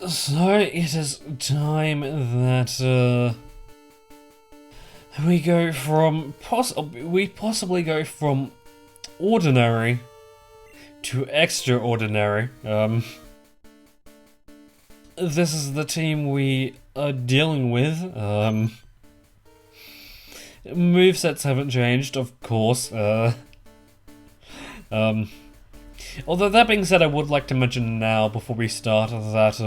So it is time that we go from we possibly go from ordinary to extraordinary. This is the team we are dealing with. Movesets haven't changed, of course. Although that being said, I would like to mention now before we start that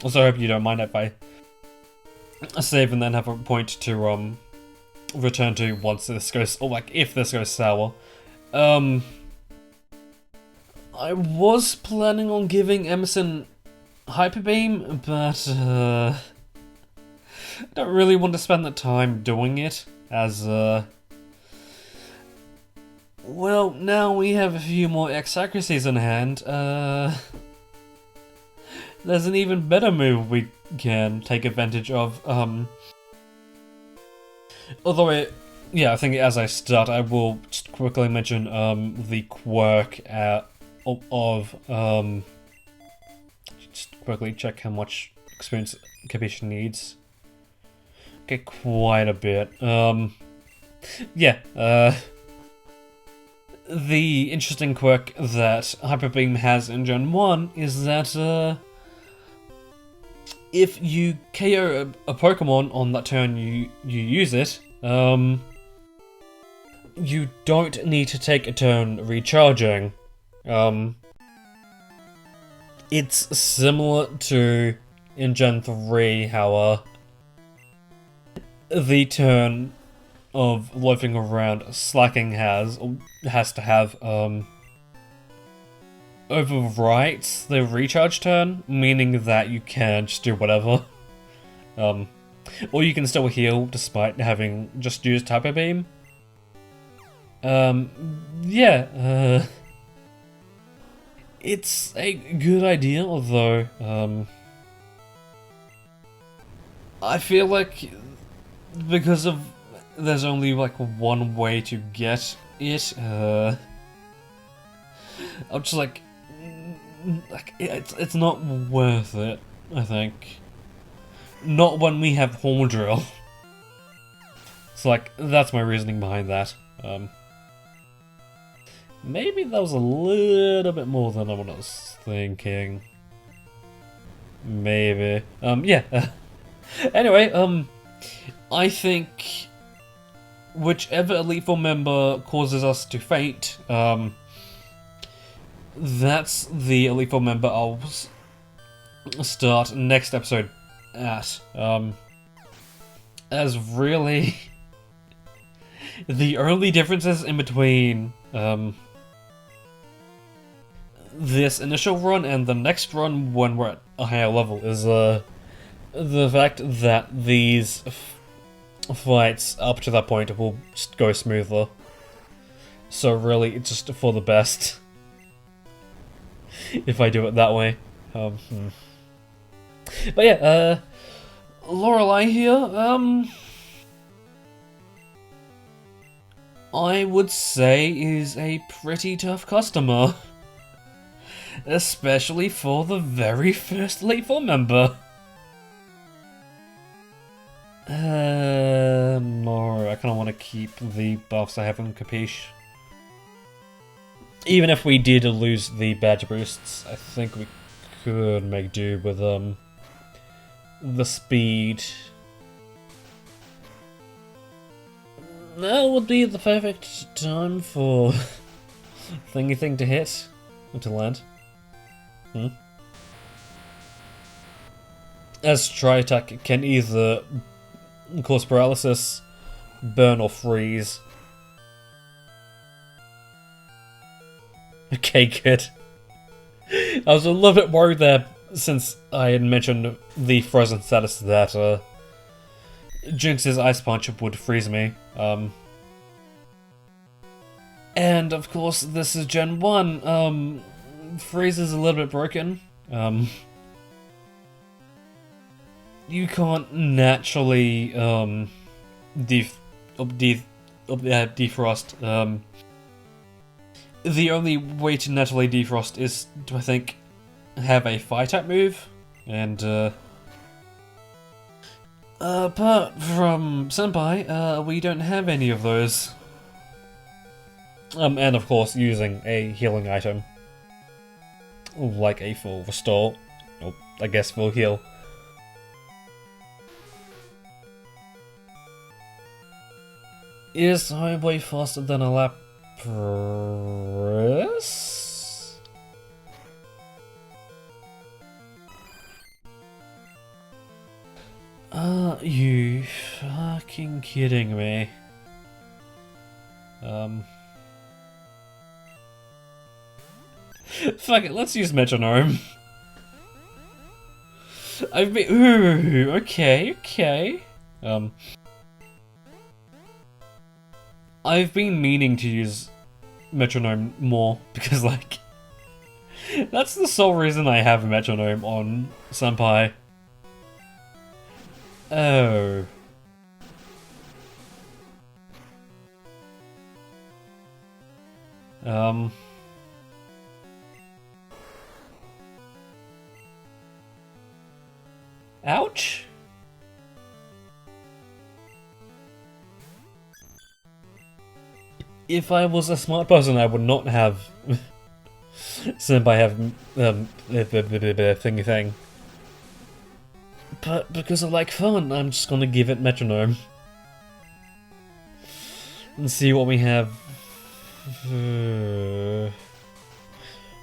also I hope you don't mind if I save and then have a point to return to once this goes, or like if this goes sour. I was planning on giving Emerson Hyper Beam, but I don't really want to spend the time doing it, as well, now we have a few more X-accuracies in hand. There's an even better move we can take advantage of. Although I think as I start, I will just quickly mention the quirk of just quickly check how much experience Kapisha needs. Okay, quite a bit. The interesting quirk that Hyper Beam has in Gen 1 is that if you KO a Pokemon on that turn you use it, you don't need to take a turn recharging. It's similar to in Gen 3 how the turn of loafing around slacking has to have overwrites the recharge turn, meaning that you can just do whatever. Or you can still heal despite having just used Hyper Beam. It's a good idea, although I feel like because of there's only like one way to get it, I'm just like it's not worth it, I think. Not when we have Horn Drill. So like, that's my reasoning behind that. Maybe that was a little bit more than I was thinking. Maybe. Anyway, I think whichever Elite Four member causes us to faint, that's the Elite Four member I'll start next episode at. As really the only differences in between this initial run and the next run when we're at a higher level is the fact that these fights up to that point will just go smoother. So really, it's just for the best if I do it that way. But yeah, Lorelei here, I would say is a pretty tough customer. Especially for the very first Elite Four member. No, I kind of want to keep the buffs I have on Capiche. Even if we did lose the badge boosts, I think we could make do with the speed. That would be the perfect time for thingy thing to hit or to land. As Tri-Attack can either cause paralysis, burn, or freeze. Okay, good. I was a little bit worried there since I had mentioned the frozen status that Jinx's Ice Punch would freeze me. And of course, this is Gen 1. Freeze is a little bit broken. You can't naturally defrost. The only way to naturally defrost is to, I think, have a fire type move. And, apart from Senpai, we don't have any of those. And of course, using a healing item. Like a full restore. Or, I guess, full heal. Is Homeboy faster than a Lapras? Are you fucking kidding me? Fuck it, let's use Metronome. I've been. Ooh, okay. I've been meaning to use Metronome more because, like, that's the sole reason I have Metronome on Senpai. Oh. Ouch? If I was a smart person, I would not have Senpai have thingy thing. But because I like fun, I'm just gonna give it Metronome. And see what we have.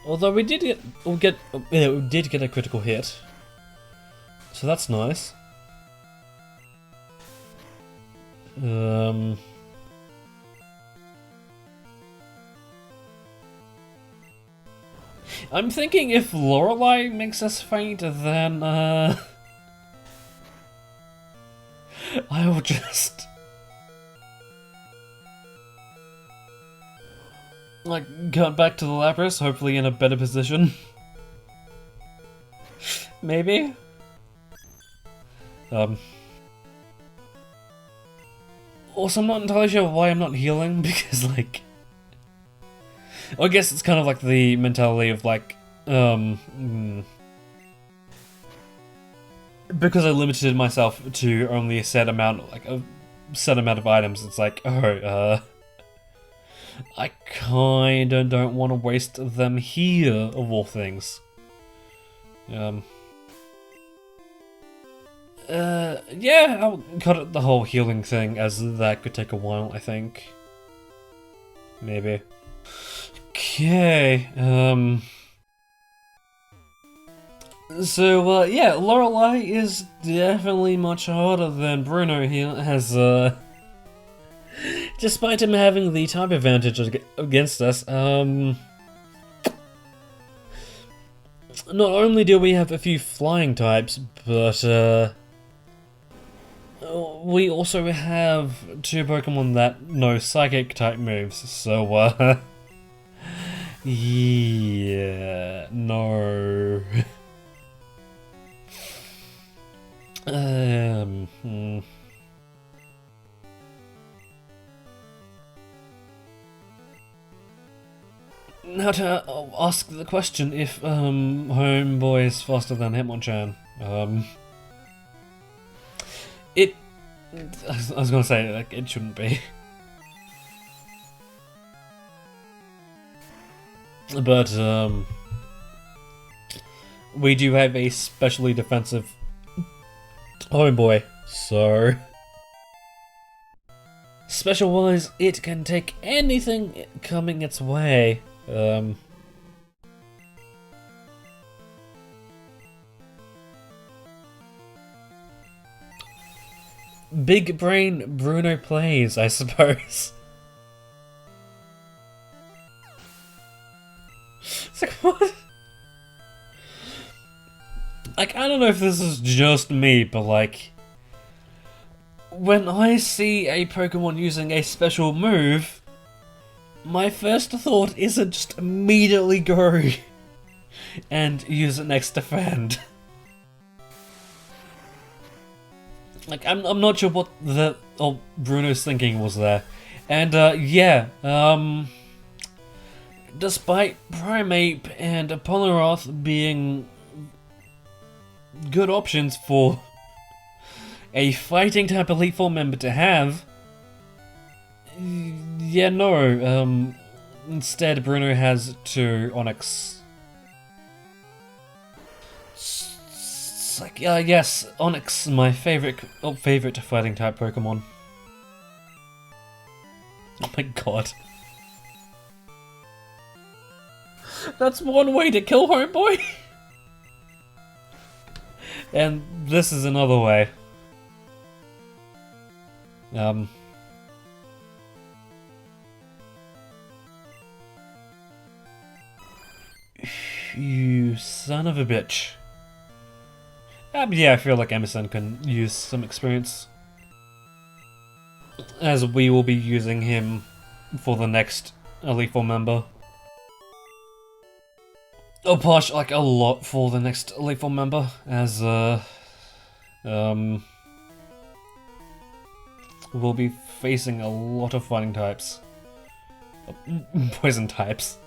Although we did get a critical hit. So that's nice. I'm thinking if Lorelei makes us faint, then I will just like cut back to the Lapras, hopefully in a better position. Maybe. Also, I'm not entirely sure why I'm not healing, because, like... I guess it's kind of like the mentality of, like, because I limited myself to only a set amount, like, a set amount of items, it's like, oh, I kinda don't want to waste them here, of all things. Yeah, I'll cut the whole healing thing, as that could take a while, I think. Maybe. Okay, so, yeah, Lorelei is definitely much harder than Bruno here, as, despite him having the type advantage against us, not only do we have a few flying types, but, we also have two Pokemon that know Psychic type moves, so, yeah, no. Now to ask the question if, Homeboy is faster than Hitmonchan. I was gonna say, like, it shouldn't be. But, we do have a specially defensive Homeboy, so... Special-wise, it can take anything coming its way. Big brain Bruno plays, I suppose. It's like, what? Like, I don't know if this is just me, but like... When I see a Pokemon using a special move, my first thought isn't just immediately go and use it next defend. Like, I'm not sure what Bruno's thinking was there. And, yeah, despite Primeape and Poliwrath being good options for a fighting type Elite Four member to have. Yeah, no. Instead, Bruno has two Onyx. It's like, yes, Onyx, my favorite fighting type Pokemon. Oh my god. That's one way to kill Homeboy! And this is another way. You son of a bitch. Yeah, I feel like Emerson can use some experience, as we will be using him for the next Elite Four member. Oh, Posh, like a lot for the next Elite Four member, as we'll be facing a lot of fighting types. Poison types.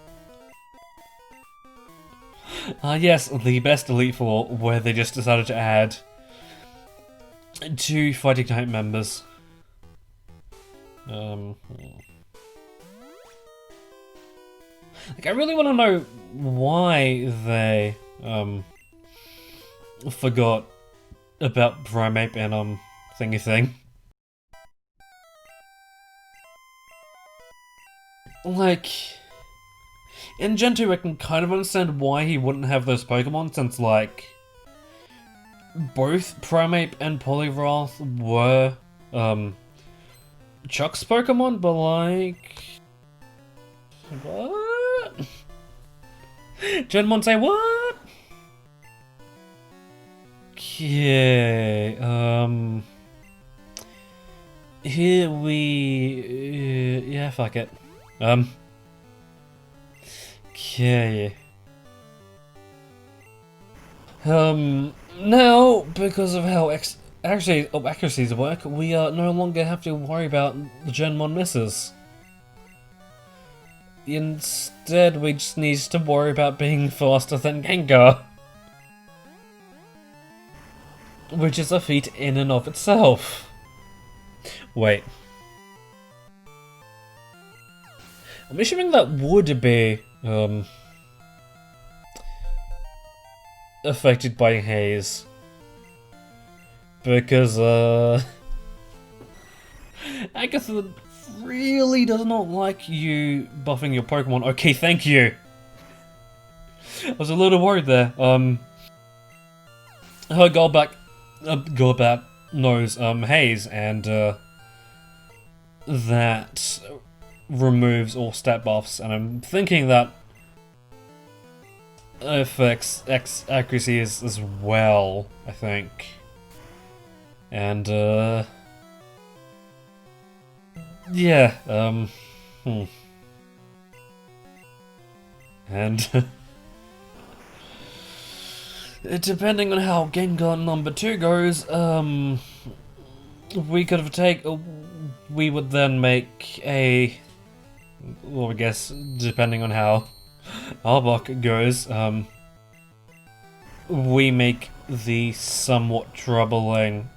Yes, the best Elite Four, where they just decided to add two fighting type members. Like, I really want to know why they, forgot about Primeape and, Thingy Thing. Like, in Gen 2, I can kind of understand why he wouldn't have those Pokemon, since, like, both Primeape and Poliwrath were, Chuck's Pokemon, but, like... What? Genmon say what? Okay, here we... yeah, fuck it. Okay. Now, because of how accuracies work, we no longer have to worry about the Genmon misses. Instead, we just need to worry about being faster than Gengar. Which is a feat in and of itself. Wait. I'm assuming that would be, affected by haze. Because, Agatha really does not like you buffing your Pokemon. Okay, thank you. I was a little worried there. Her Golbat knows, haze, and, that removes all stat buffs, and I'm thinking that affects X accuracy as well, I think. And, yeah, And, depending on how Gengar number 2 goes, we would then make a... Well, I guess, depending on how Arbok goes, we make the somewhat troubling,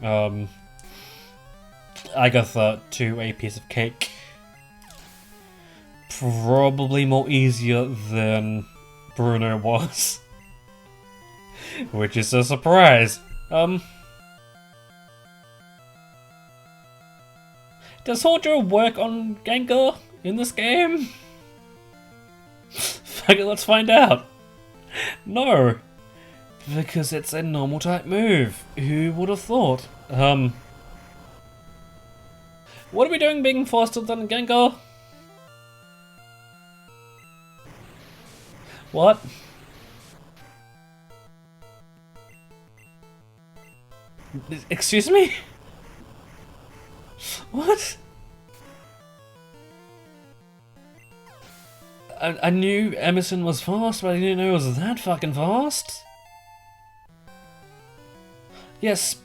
Agatha to a piece of cake. Probably more easier than Bruno was. Which is a surprise. Does Horjo work on Gengar in this game? Fuck it, let's find out. No. Because it's a normal type move. Who would have thought? What are we doing being faster than Gengar? What? Excuse me? What? I knew Emerson was fast, but I didn't know it was that fucking fast. Yes.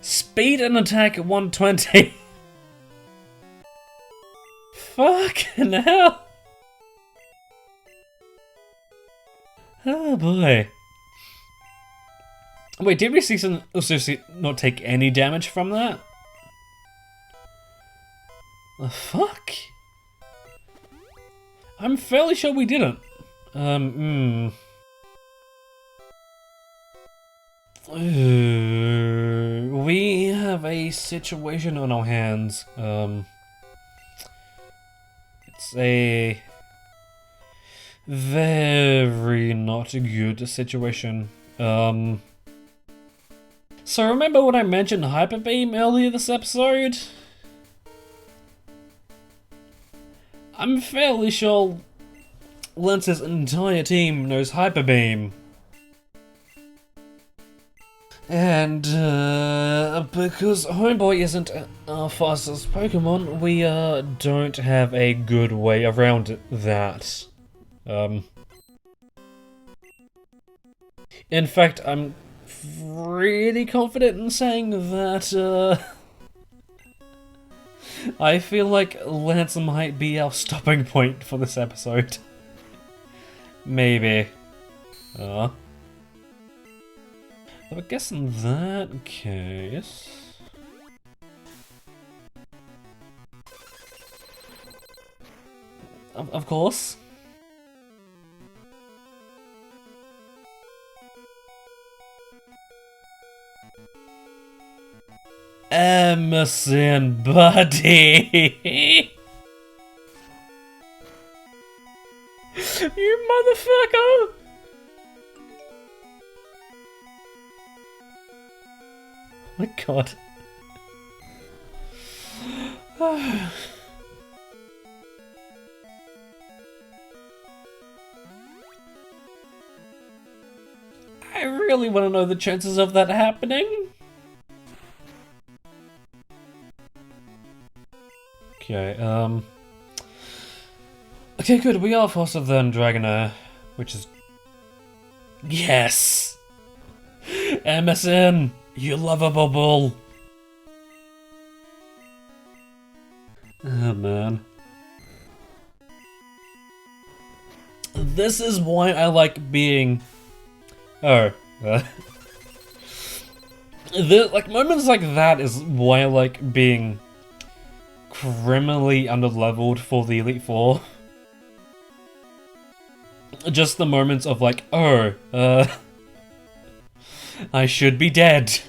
Speed and attack at 120. Fucking hell. Oh boy. Wait, did we also see not take any damage from that? The fuck? I'm fairly sure we didn't. We have a situation on our hands. It's a very not good situation. So remember when I mentioned Hyper Beam earlier this episode? I'm fairly sure Lance's entire team knows Hyper Beam. And, because Homeboy isn't our fastest Pokemon, we, don't have a good way around that. In fact, I'm pretty confident in saying that, I feel like Lance might be our stopping point for this episode. Maybe. I guess in that case... Of course. Emerson, buddy! You motherfucker! Oh my god. I really want to know the chances of that happening. Okay, okay, good, we are faster than Dragonair, which is... Yes! Emerson, you lovable bull! Oh, man. This is why I like being... Oh. Like, moments like that is why I like being criminally underleveled for the Elite Four. Just the moments of like, oh, I should be dead.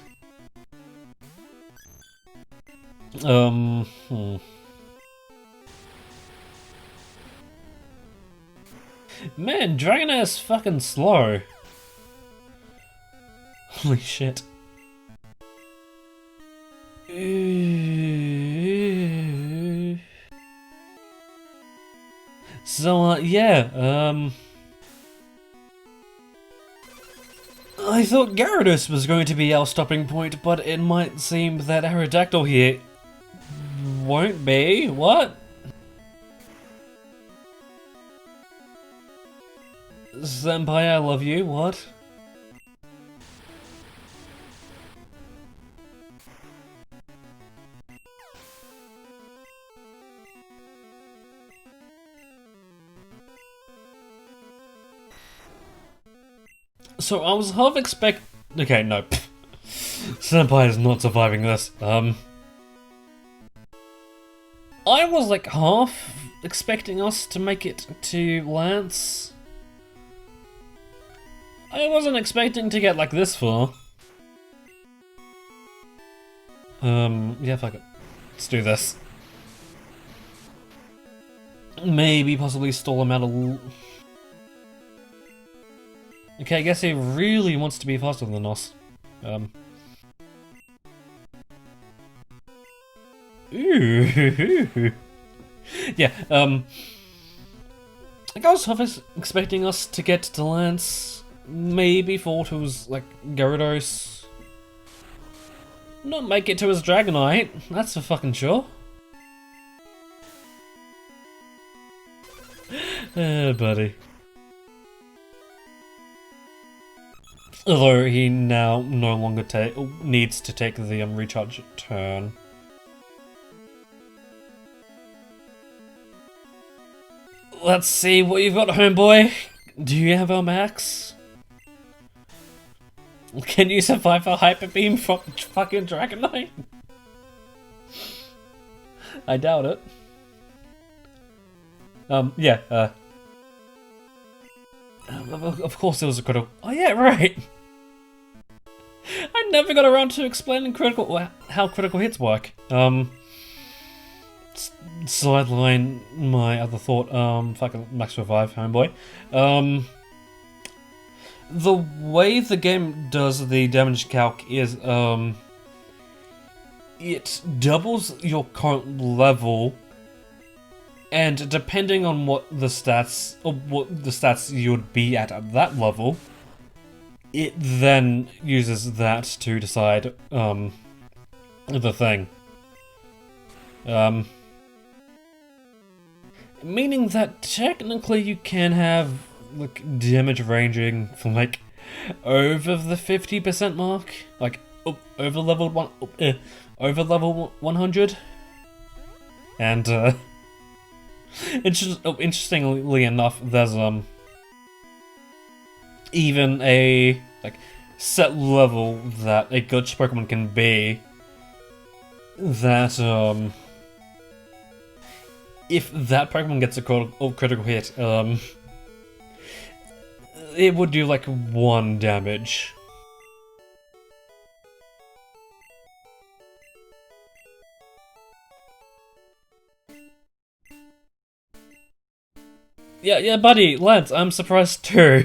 Man, Dragonair's fucking slow. Holy shit. So, yeah, I thought Gyarados was going to be our stopping point, but it might seem that Aerodactyl here won't be. What? Senpai, I love you. What? So I was half okay, no. Senpai is not surviving this. I was like half expecting us to make it to Lance. I wasn't expecting to get like this far. Yeah, fuck it. Let's do this. Maybe possibly stall him out a Okay, I guess he really wants to be faster than us. Ooh. Yeah, I was half expecting us to get to Lance. Maybe thought it was like Gyarados. Not make it to his Dragonite, that's for fucking sure. Buddy. Although he now no longer needs to take the recharge turn. Let's see what you've got, homeboy. Do you have our max? Can you survive a Hyper Beam from fucking Dragonite? I doubt it. Yeah, of course it was a critical. Oh yeah, right. I never got around to explaining how critical hits work. Sideline my other thought. Fucking Max Revive, homeboy. The way the game does the damage calc is it doubles your current level. And depending on what the stats you would be at that level, it then uses that to decide the thing. Meaning that technically you can have like damage ranging from like over the 50% mark, like over level 100, and interestingly enough, there's even a like set level that a glitch Pokemon can be that if that Pokemon gets a critical hit, it would do like 1 damage. Yeah, buddy, Lance, I'm surprised too.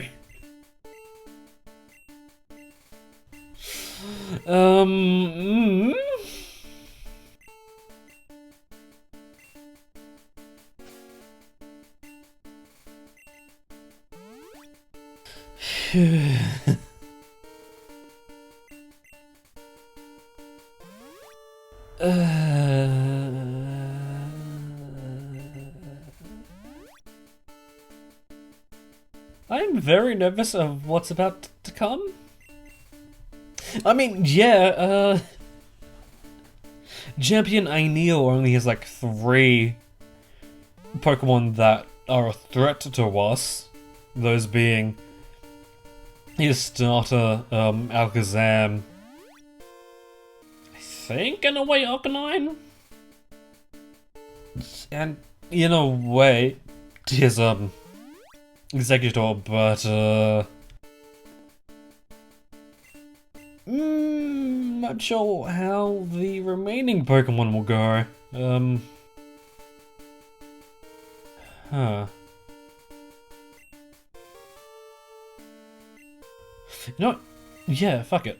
I'm very nervous of what's about to come. I mean, yeah, Champion Aineo only has like 3 Pokemon that are a threat to us. Those being his starter, Alakazam, I think in a way Arcanine? And in a way, his Executor, but not sure how the remaining Pokemon will go. Huh. You know what? Yeah, fuck it.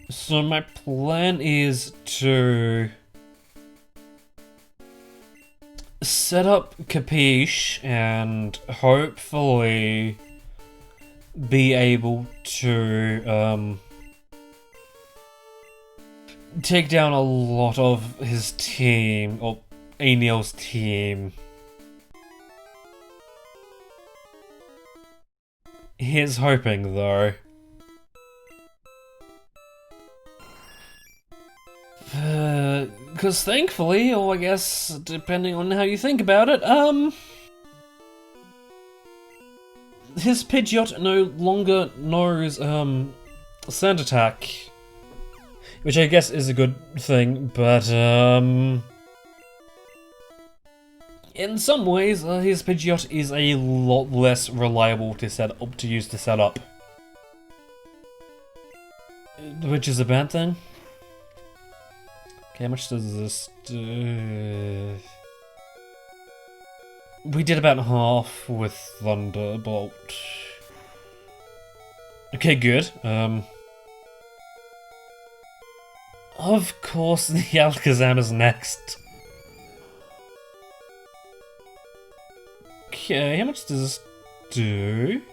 So my plan is to set up Capiche and hopefully be able to take down a lot of his team, or Aineo's team. Here's hoping though. Because thankfully, or I guess depending on how you think about it, his Pidgeot no longer knows Sand Attack, which I guess is a good thing, but in some ways, his Pidgeot is a lot less reliable to use to set up, which is a bad thing. Okay, how much does this do? We did about half with Thunderbolt. Okay, good. Of course the Alakazam is next. Okay, how much does this do?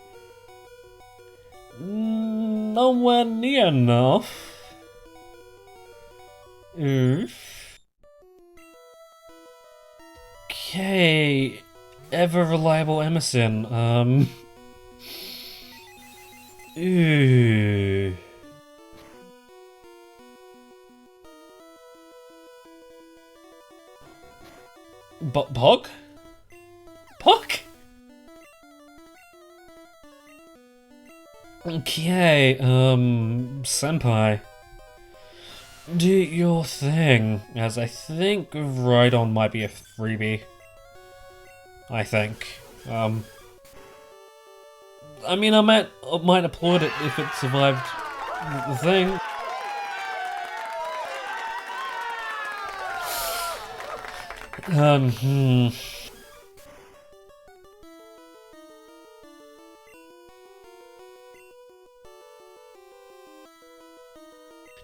Nowhere near enough. Oof. Okay, ever reliable Emerson. Ooh. Pog? Puck! Okay, Senpai. Do your thing, as I think Rhydon might be a freebie. I think. I mean, I might applaud it if it survived the thing.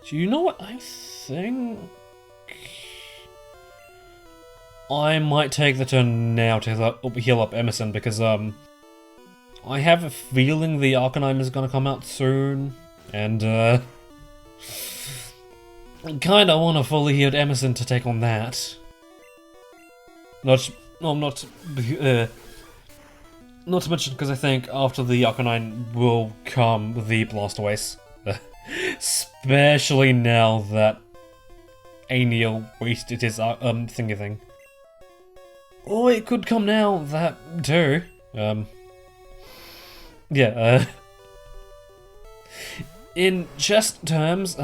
Do you know what I think? I might take the turn now to heal up Emerson because, I have a feeling the Arcanine is gonna come out soon, and, I kinda want a fully healed Emerson to take on that. Not to mention because I think after the Arcanine will come the Blastoise. Especially now that Aniel wasted his thingy thing. Or it could come now, that too. Yeah, in chess terms,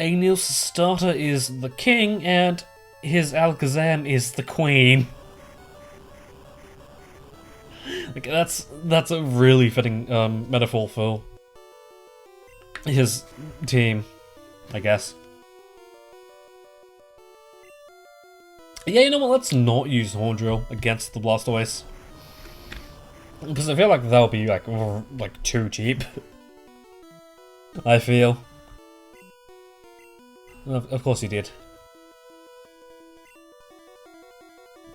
Aniel's starter is the king and his Alakazam is the queen. Like, that's a really fitting metaphor for his team, I guess. Yeah, you know what, let's not use Horn Drill against the Blastoise. Because I feel like that'll be like too cheap. I feel. Of course he did.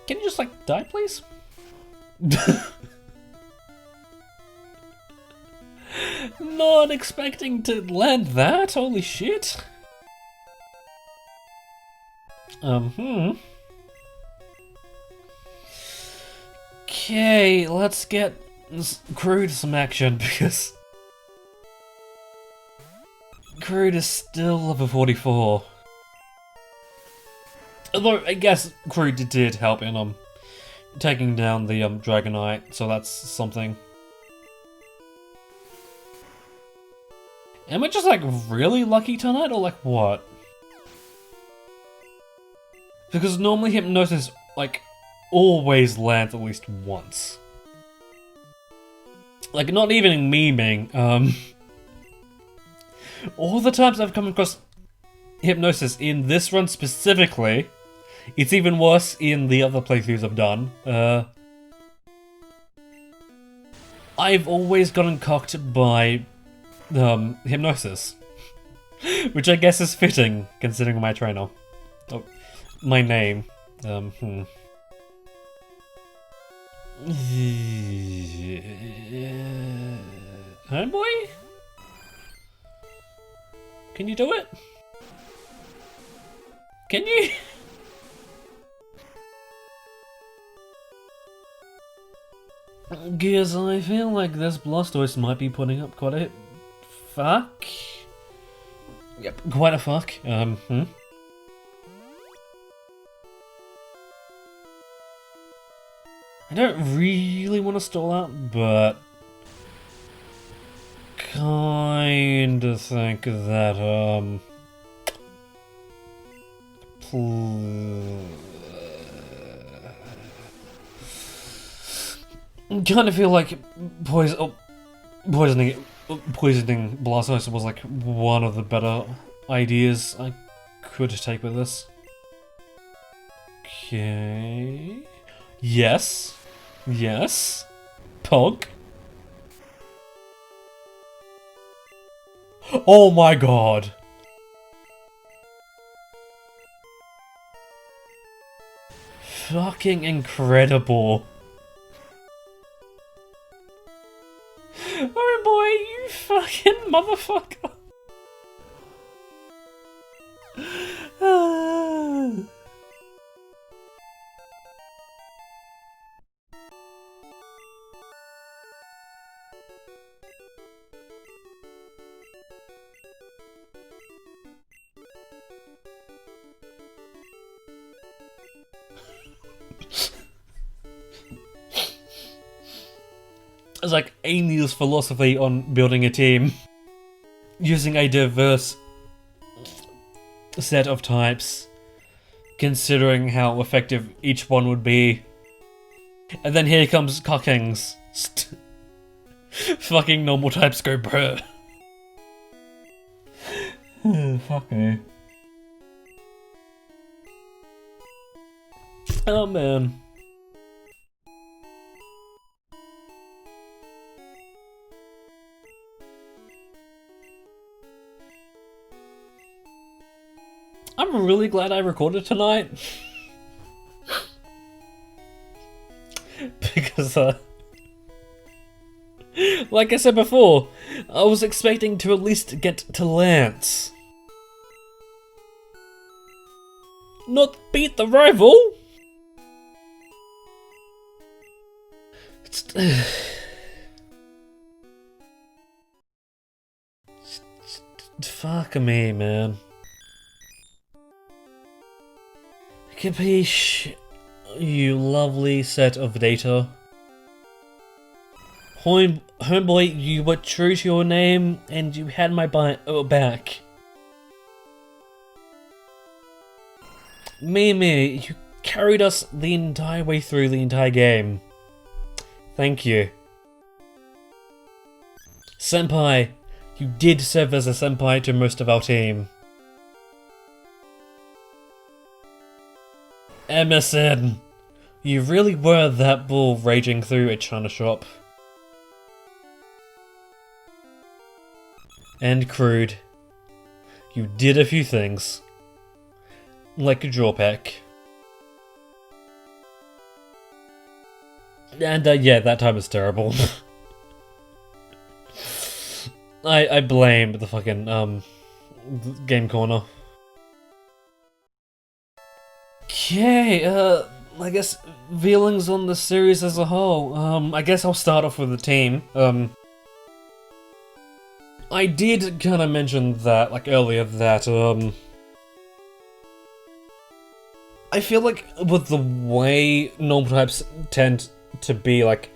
Can you just like die, please? Not expecting to land that, holy shit. Okay, let's get Crude some action because Crude is still level 44. Although I guess Crude did help in taking down the Dragonite, so that's something. Am I just like really lucky tonight or like what? Because normally Hypnosis like always lands at least once. Like not even memeing, all the times I've come across Hypnosis in this run specifically, it's even worse in the other playthroughs I've done. I've always gotten cocked by Hypnosis. Which I guess is fitting, considering my trainer. Oh, my name. Homeboy? Can you do it? Can you? Gears, I feel like this Blastoise might be putting up quite a fuck. Yep, quite a fuck. I don't really want to stall out, but kinda think that, kind of feel like poisoning Blastoise was like one of the better ideas I could take with this. Okay. Yes. Yes. Pog. Oh my god. Fucking incredible. Oh boy, you fucking motherfucker. It's like Amy's philosophy on building a team. Using a diverse set of types, considering how effective each one would be. And then here comes Cockings. Fucking normal types go bruh. Fuck me. Oh man. I'm really glad I recorded tonight. Because, like I said before, I was expecting to at least get to Lance. Not beat the rival! Fuck me, man. Capiche, you lovely set of data. Homeboy, you were true to your name, and you had my back. Mimi, you carried us the entire way through the entire game. Thank you. Senpai, you did serve as a senpai to most of our team. MSN, you really were that bull raging through a china shop. And Crude, you did a few things. Like a drawback. And yeah, that time was terrible. I blamed the fucking game corner. Okay, I guess feelings on the series as a whole. I guess I'll start off with the team. I did kind of mention that, like, earlier, that, I feel like with the way normal types tend to be, like,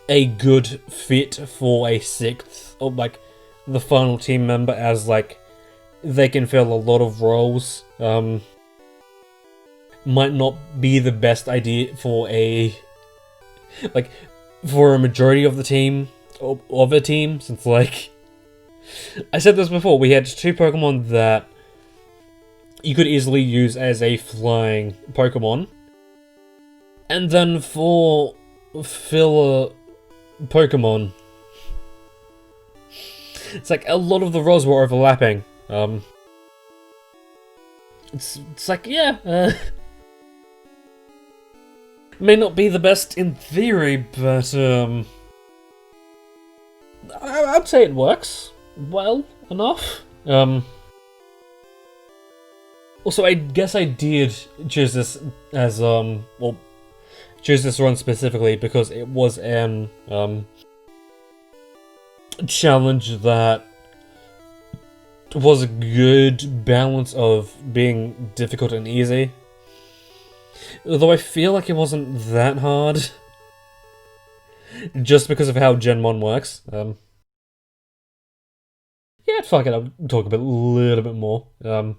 a good fit for a sixth, or, like, the final team member, as, like, they can fill a lot of roles, might not be the best idea for a, like, for a majority of the team, of a team, since, like, I said this before, we had two Pokemon that you could easily use as a flying Pokemon, and then for filler Pokemon, it's like a lot of the roles were overlapping. It's like, yeah, may not be the best in theory, but I'd say it works well enough. Also, I guess I did choose this as, well, choose this run specifically because it was an, challenge that was a good balance of being difficult and easy. Although I feel like it wasn't that hard. Just because of how Gen 1 works. Yeah, fuck it, I'll talk a little bit more. I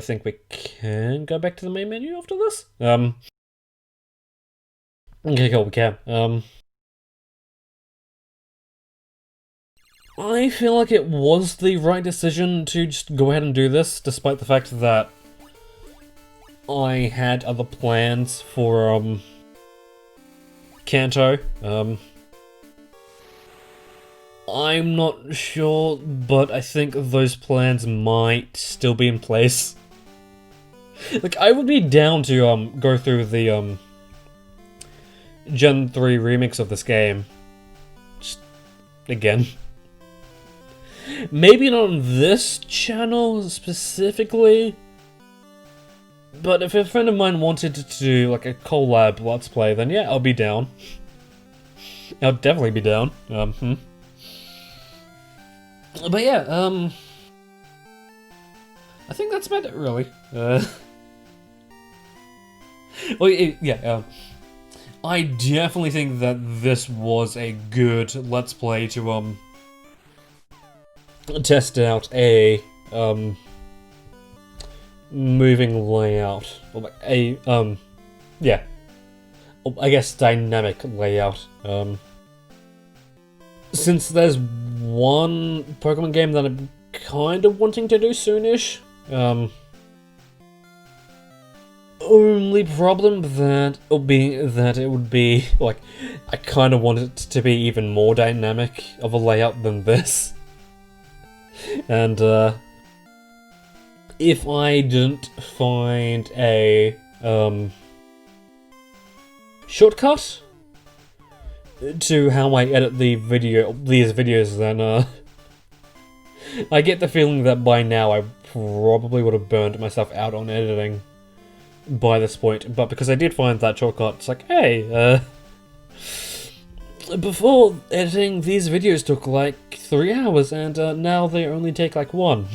think we can go back to the main menu after this. Okay, cool, we can. I feel like it was the right decision to just go ahead and do this, despite the fact that I had other plans for, Kanto. I'm not sure, but I think those plans might still be in place. Like, I would be down to, go through the, Gen 3 remix of this game. Just, again. Maybe not on this channel, specifically. But if a friend of mine wanted to do, like, a collab Let's Play, then yeah, I'll be down. I'll definitely be down. But yeah, I think that's about it, really. Well, yeah, I definitely think that this was a good Let's Play to, test out a, moving layout. Or like a, yeah. I guess dynamic layout. Since there's one Pokemon game that I'm kind of wanting to do soonish, only problem that it would be like I kind of want it to be even more dynamic of a layout than this, and if I didn't find a shortcut to how I edit these videos, then I get the feeling that by now I probably would have burned myself out on editing by this point. But because I did find that shortcut, it's like, hey, before editing these videos took like 3 hours, and now they only take like 1.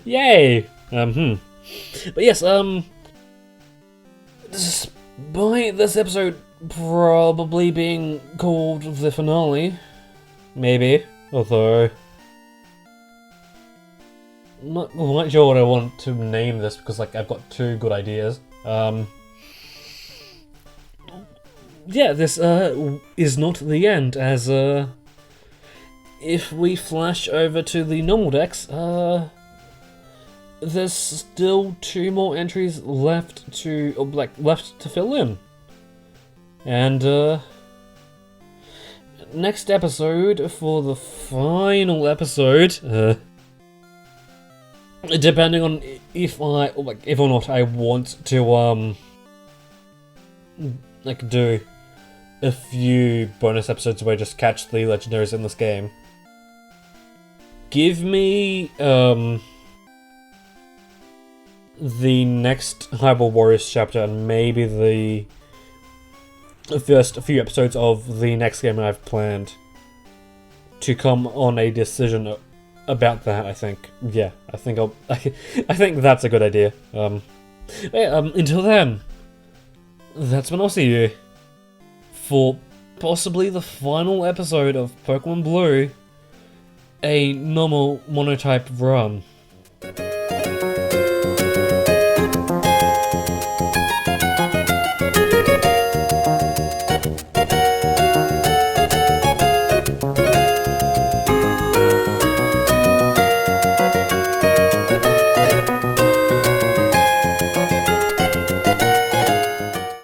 Yay! But yes, despite this episode probably being called the finale, maybe, although I'm not quite sure what I want to name this because like I've got 2 good ideas. Yeah, this is not the end, as if we flash over to the normal decks, there's still 2 more entries left to fill in. And next episode, for the final episode, depending on if or not I want to do a few bonus episodes where I just catch the legendaries in this game. Give me the next Hyrule Warriors chapter and maybe the first few episodes of the next game I've planned to come on a decision about that. I think, yeah, I think that's a good idea. Until then, that's when I'll see you for possibly the final episode of Pokemon Blue, a normal monotype run.